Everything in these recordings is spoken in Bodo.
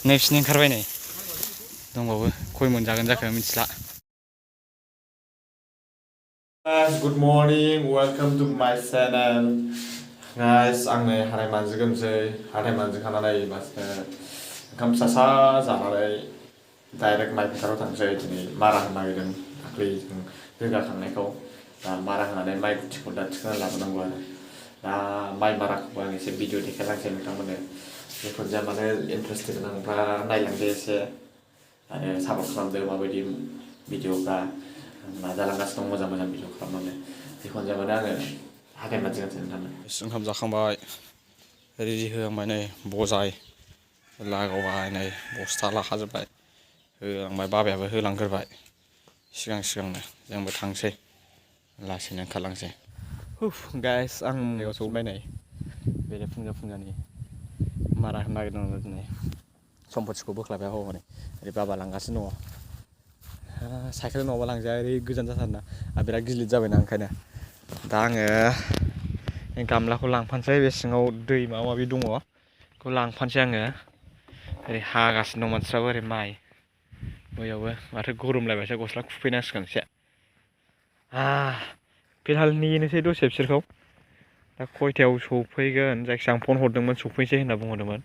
नैसिनि ओंखारबाय नै दंबावो खय मोनजागोन जाखो मिथिला Guys, good morning. Welcome to my channel. Guys, आंनो हाथाय मानजिगोनसै हाथाय मानजिखानानै मासे ओंखाम फिसा जानानै डाइरेक्ट माइ फोथाराव थांसै दिनै मारा होनो नागिरदों दाख्लै जों रोगाखांनायखौ दा मारा होनानै माइ गुथिखौ दा थिखोना लाबोनांगौ आरो दा माइ माराखौबो आं एसे भिडिअ देखायलांसै नोंथांमोननो बेफोर जा माने इन्टारेस्टेड गोनांफ्रा नायलांदो एसे आरो सापर्ट खालामदो माबायदि भिडिअफ्रा नाजालांगासिनो दं मोजां भिडिअ खालामनानै जिखुनु जाया माने आङो हाथाय मानजिगोनसै नोंथांनो ओंखाम जाखांबाय रेडि होहांबाय नै बजाय लागावबाय नै बस्था लाखाजोब्बाय होलांबाय बाबायाबो होलांग्रोबाय सिगांनो जोंबो थांसै लासैनो ओंखारलांसै गाइस आं जायगायाव सौबाय नै बेरे फुंजानि मारा होनो नागिरदों दिनै सम्पथिखौ बोख्लायबाय हनै ओरै बाबा लांगासिनो दङ साइकेल नङाबा लांजाया ओरै गोजान जाथारना बिराद गिलिर जाबायना ओंखायनो दा आङो गामलाखौ लांफानोसै बे सिङाव दै माबा माबि दङ बेखौ लांफानोसै आङो ओरै हागासिनो दं मानसिफ्राबो ओरै माइ बैयावबो माथो गरमलायबायसो गस्ला खुफैनांसिगोन एसे फिलहाल नेनोसै दसे बिसोरखौ दा खयथायाव सफैगोन जायखिजाया आं फन हरदोंमोन सफैसै होनना बुंहरदोंमोन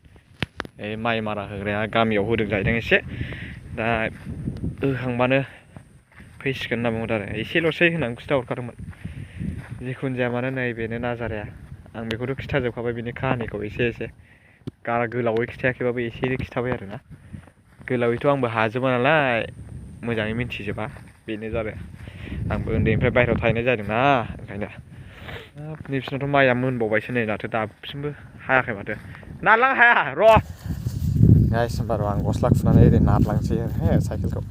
माइ मारा होग्राया गामियाव होदों जाहैदों एसे दा होखांबानो फैसिगोन होनना बुंहरदों आरो एसेल'सै होननानै खिन्थाहरखादोंमोन जिखुनु जाया मानो नै बेनो नाजाराया आं बेखौथ' खिन्थाजोबखाबाय बिनि काहानिखौ एसे गारा गोलावै खिन्थायाखैबाबो एसे खिन्थाबाय आरोना गोलावैथ' आंबो हाजोबा नालाय मोजाङै मिन्थिजोबा बेनो जादों आंबो उन्दैनिफ्राय बाहेरायाव थाहैनाय जादोंना ओंखायनो नैबिसिनाथ' माइया मोनबावबायसो नै दाथ' दासिमबो हायाखै माथो नारलांनो हाया र' गाइस होनबा र' आं गस्ला खुनानै ओरै नारलांसै साइकेलखौ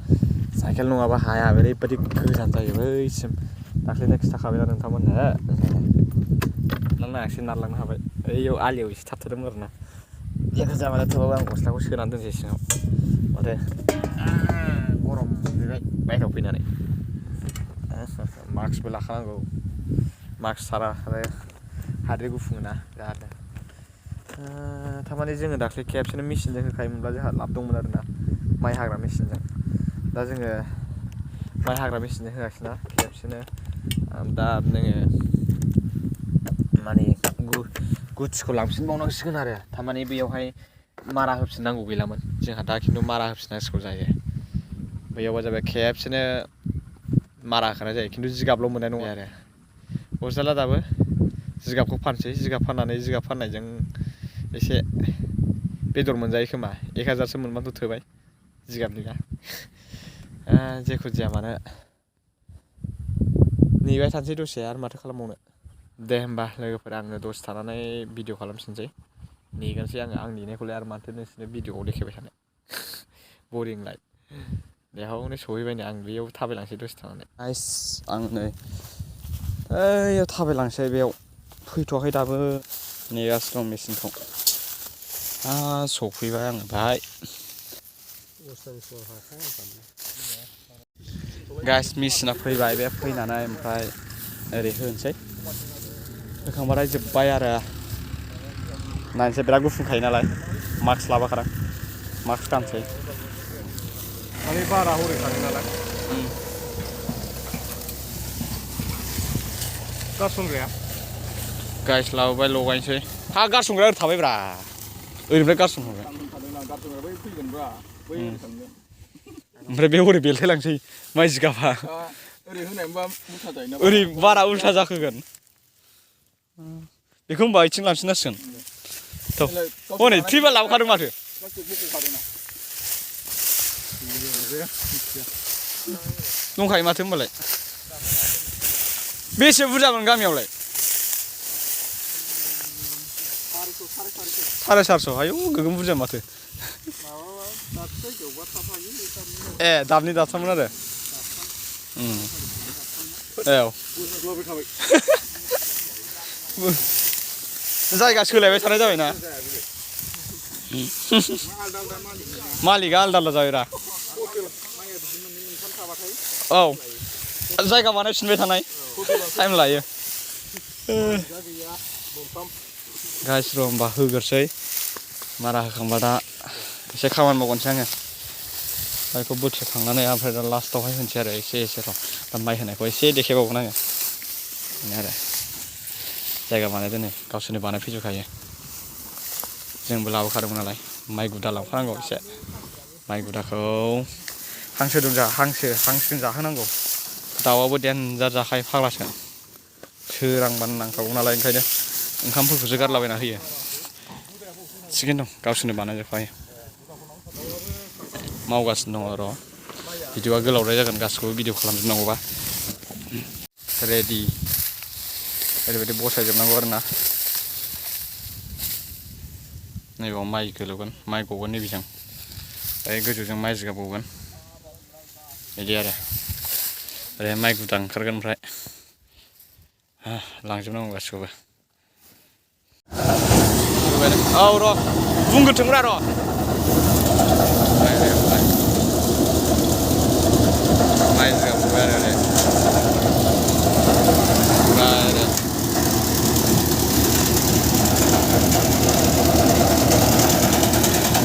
साइकेल नङाबा हाया ओरैबायदि गोजान जायो बैसिम दाख्लैनो खिन्थाखाबायना नोंथांमोननो नारलांनो हायासै नारलांनो हाबाय ओइयाव आलियाव एसे थाबथादोंमोन आरोना जिखुनु जाया माने थेवबाबो आं गस्लाखौ सोनानै दोनसै सिङाव माथो गरम मोनबाय बायहेरायाव फैनानै मास्कबो लाखानांगौ मास्क सारा आरो हाद्रि गुफुङोना जाहाथे थारमाने जोङो दाख्लै खेबसेनो मेचिनजों होखायोमोनब्ला जोंहा लाब दंमोन आरोना माइ हाग्रा मेचिनजों दा जोङो माइ हाग्रा मेचिनजों होगासिनो खेबसेनो दा नोङो माने गुथिखौ लांफिनबावनांसिगोन आरो थारमाने बेयावहाय मारा होफिननांगौ गैलामोन जोंहा दा खिन्थु मारा होफिननांसिगौ जायो बैयावबा जाबाय खेबसेनो मारा होखानाय जायो खिन्थु जिगाबल' मोननाय नङा आरो अरजाला दाबो जिगाबखौ फानसै जिगाब फाननायजों एसे बेदर मोनजायो खोमा 1000सो मोनबाथ' थोबाय जिगाबनिया जेखुनु जाया मानो नेबाय थानोसै दसे आरो माथो खालामबावनो दे होमबा लोगोफोर आङो दसे थानानै भिडिअ खालामफिनसै नेगोनसै आं नेनायखौलाय आरो माथो नोंसोरनो भिडिअआव देखायबाय थानो बरिंलाय बेयावनो सहैबाय नै आं बेयाव थाबायलांसै दसे थानानै आं नै ओइयाव थाबायलांसै बेयाव फैथ'वाखै दाबो नेगासिनो दं मेचिनखौ सफैबाय आङो भाई गाइस मेचिना फैबाय बे फैनानै ओमफ्राय ओरै होनोसै होखांबाथाय जोब्बाय आरो नायनोसै बिराद गुफुंखायो नालाय मास्क लाबोखादों मास्क गानसै माने बारा हरैखादों नालाय गारसनग्राया गाइस लाबोबाय लगायनोसै गारसनग्राया ओरै थाबायब्रा ओरैनिफ्राय गारसनहरबाय ओमफ्राय बे हरै बेलथायलांसै माइ जिगाबा ओरै बारा उल्था जाखोगोन बेखौ होनबा इथिं लांफिननांसिगोन हनै ट्रिपा लाबोखादों माथो दंखायो माथो होनबालाय बेसे बुरजामोन गामियावलाय 450 आयौ गोगोम बुरजा माथो दाबनै दाबथाममोन आरो जायगा सोलायबाय थानाय जाबायना मालिकआ आलदा जाबायरा औ जायगा बानायफिनबाय थानाय टाइम लायो गाइस र' होमबा होग्रोसै मारा होखांबा दा एसे खामानि मावगोनसै आङो माइखौ बोथ्रोखांनानै ओमफ्राय दा लास्टावहाय होनोसै आरो एसेल' दा माइ होनायखौ एसे देखायबावगोन आङो बेनो आरो जायगा बानायदों नै गावसोरनो बानायफैजोबखायो जोंबो लाबोखादोंमोन नालाय माइ गुदा लाबोखानांगौ एसे माइ गुदाखौ हांसोजों जाहोनांगौ दाउआबो देनजार जाखायो फाग्लासो सोरांबानो नांखागौ नालाय ओंखायनो ओंखामफोरखौसो गारलाबायना होयो थिगैनो दं गावसोरनो बानायजोबखायो मावगासिनो दङ र' भिडिअआ गोलावद्राय जागोन गासिखौबो भिडिअ खालामजोबनांगौबा रेडि ओरैबायदि बसायजोबनांगौ आरोना नैबाव माइ गोलौगोन माइ गगोन नैबेजों ओमफ्राय गोजौजों माइ जिगाब गगोन बिदि आरो ओरै माइ गुदा ओंखारगोन ओमफ्राय लांजोबनांगौ गासिखौबो औ र' बुंग्रोथोंब्रा र' माइ जिगाब गबाय आरो ओरै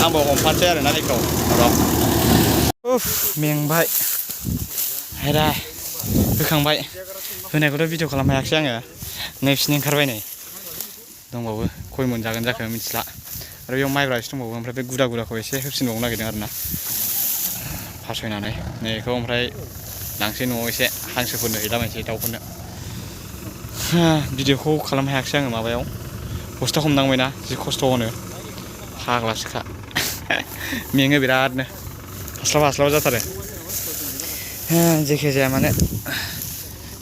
आंबो हमफानोसै आरोना दैखौ र' मेंबाय हेरा होखांबाय होनायखौथ' भिडिअ खालामनो हायाखिसै आङो नैसिनि ओंखारबाय नै दंबावो खय मोनजागोन जाखो मिथिला आरो बेयाव माइब्रा एसे दंबावो ओमफ्राय बे गुदाखौ एसे होफिनबावनो नागिरदों आरोना फासयनानै नैखौ ओमफ्राय लांसै न'आव एसे हांसोफोरनो हैलाबायनोसै दाउफोरनो भिडिअखौ खालामनो हायाखिसै आङो माबायाव बस्था हमनांबायना जि खस्थ' होनो फाग्लासोखा मेङो बिरादनो हास्लाबा जाथारो जेखि जाया माने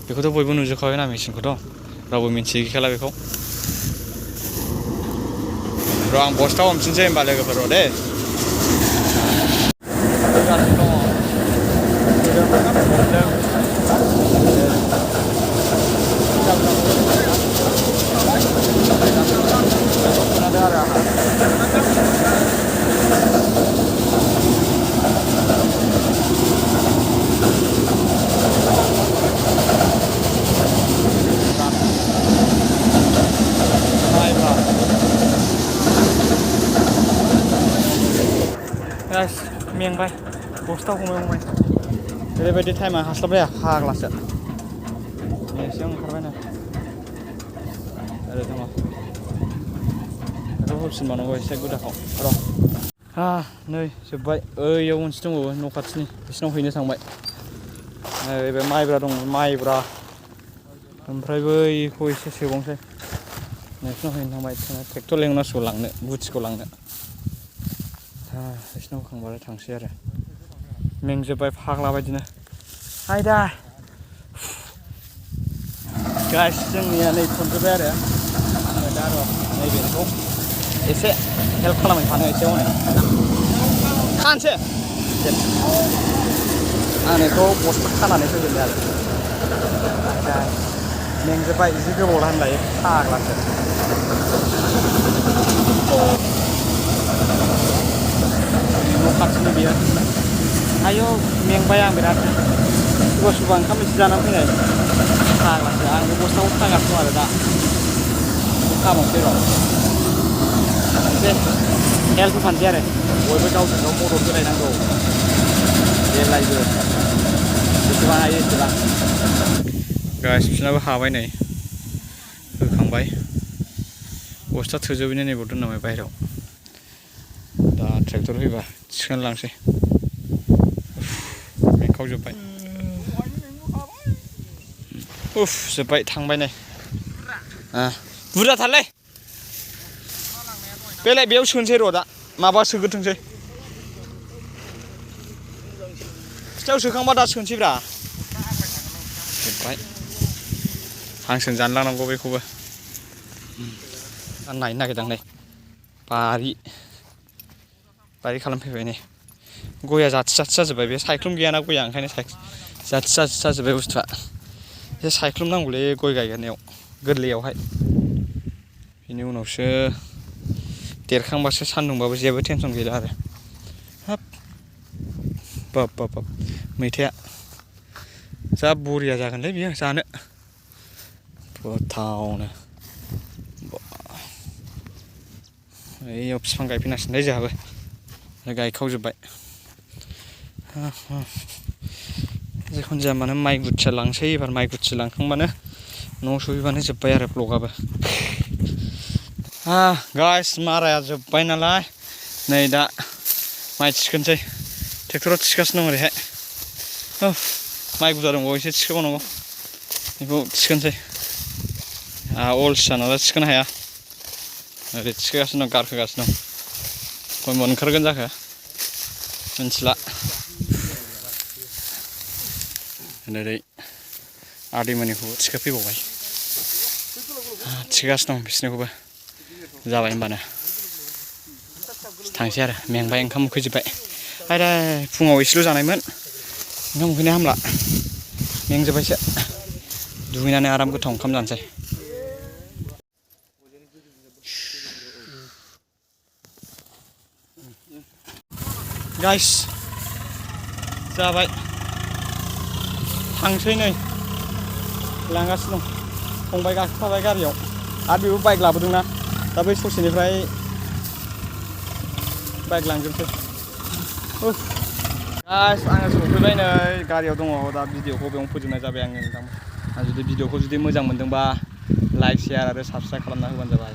बेखौथ' बयबो नुजोबखाबाय ना मेचिनखौथ' रावबो मिन्थियै गैखाला बेखौ र' आं बस्था हमफिनसै होमबा लोगोफोर र' दे मेंबाय बस्था हमबाय ओरैबायदि टाइमा हास्लाबलाया फाग्लासो एसेयाव ओंखारबायना ओरै दङ बेखौ होफिनबावनांगौ एसे गुदाखौ र' नै जोब्बाय ओइयाव मोनसे दंबावो न' खाथिनि बिसिनाव हैनो थांबाय बे माइब्रा दङ माइब्रा ओमफ्राय बैखौ एसे सोबावनोसै नोंसिनाव हैनो थांबाय ट्रेक्टर लेंनांसिगौ लांनो गुथिखौ लांनो बिसिनाव होखांबाथाय थांसै आरो मेंजोब्बाय फाग्ला बायदिनो आयदा गाइस जोंनिया नै थनजोब्बाय आरो आङो दा र' नैबेखौ एसे हेल्प खालामबाय थानो एसे हनै खानोसै आं बेखौ बस्था खानानै फैगोन आरो मेंजोब्बाय जि गोबाव होनलायो फाग्लासो न' खाथिनि बेयो आयौ मेंबाय आं बिराद सोरबा ओंखाम एसे जानानै फैनाय फाग्लासो आं बे बस्थाखौ खागासिनो दं आरो दा खाबावनोसै र' एसे हेल्प होफानोसै आरो बयबो गावजों गाव मदद होलायनांगौ जेब्लायबो जेसेबां हायो एसेबां गाइस बिसोरनाबो हाबाय नै होखांबाय बस्था थोजोबैनो नैबाव दोननांबाय बाहेरायाव दा ट्रेक्टर फैबा थिखोना लांसै मेंखावजोब्बाय जोब्बाय थांबाय नै बुरजाथारलै बेलाय बेयाव सोनोसै र' दा माबा सोग्रोथोंसै फिथायाव सोखांबा दा सोनोसैब्रा जोब्बाय हांसोनो जानो लांनांगौ बेखौबो नायनो नागिरदों नै बारि खालामफैबाय नै गया जाथि जाजोब्बाय बे सायख्लुम गैयाना गया ओंखायनो जाथि जाजोब्बाय बुस्थुआ एसे सायख्लुम नांगौलै गय गायनायाव गोरलैयावहाय बेनि उनावसो देरखांबासो सान्दुंबाबो जेबो टेनसन गैला आरो हाब बाब मैथाया जा बरिया जागोनलै बियो जानो गोथावनो ओइयाव बिफां गायफैनांसिगोनलै जोंहाबो गायखावजोब्बाय जिखुनु जाया मानो माइ गुथिया लांसै एबार माइ गुथि लांखांबानो न' सहैबानो जोब्बाय आरो ब्लगाबो गाइस माराया जोब्बाय नालाय नै दा माइ थिखोनोसै ट्रेक्टराव थिखासिनो दं ओरैहाय माइ गुजा दंबावो एसे थिखोबावनांगौ बेखौ थिखोनोसै अलसिया नालाय थिखोनो हाया ओरै थिखोगासिनो दं गारखोगासिनो दं गय मोनखारगोन जाखो मिन्थिला ओरै आदैमोननिखौ थिखोफैबावबाय थिखोगासिनो दं बिसोरनिखौबो जाबाय होनबानो थांसै आरो मेंबाय ओंखाम उखैजोब्बाय आरो फुङाव एसेल' जानायमोन ओंखाम उखैनाया हामला मेंजोब्बायसो दुगैनानै आराम गोथाव ओंखाम जानोसै गाइस जाबाय थांसै नै लांगासिनो दं फंबाय गाखोफाबाय गारियाव आरो बेबो बाइक लाबोदोंना दा बै ससेनिफ्राय बाइक लांजोबसै गाइस आङो सफैबाय नै गारियाव दङ दा भिडिअखौ बेयावनो फोजोबनाय जाबाय आङो नोंथां जुदि भिडिअखौ जुदि मोजां मोनदोंबा लाइक शेयार आरो साबस्क्राइब खालामना होबानो जाबाय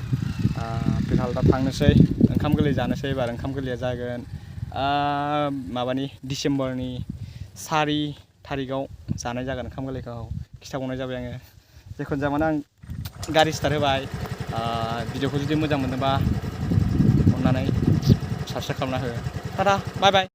फिलहाल दा थांनोसै ओंखाम गोरलै जानोसै एबार ओंखाम गोरलैया जागोन माबानि डिसेम्बरनि 4 थारिखआव जानाय जागोन ओंखाम गोरलैखौ खिथाबावनाय जाबाय आङो जिखुनु जाया मानो आं गारि स्टार्ट होबाय भिडिअखौ जुदि मोजां मोनदोंबा अननानै साबस्क्राइब खालामना हो टाटा बाय बाय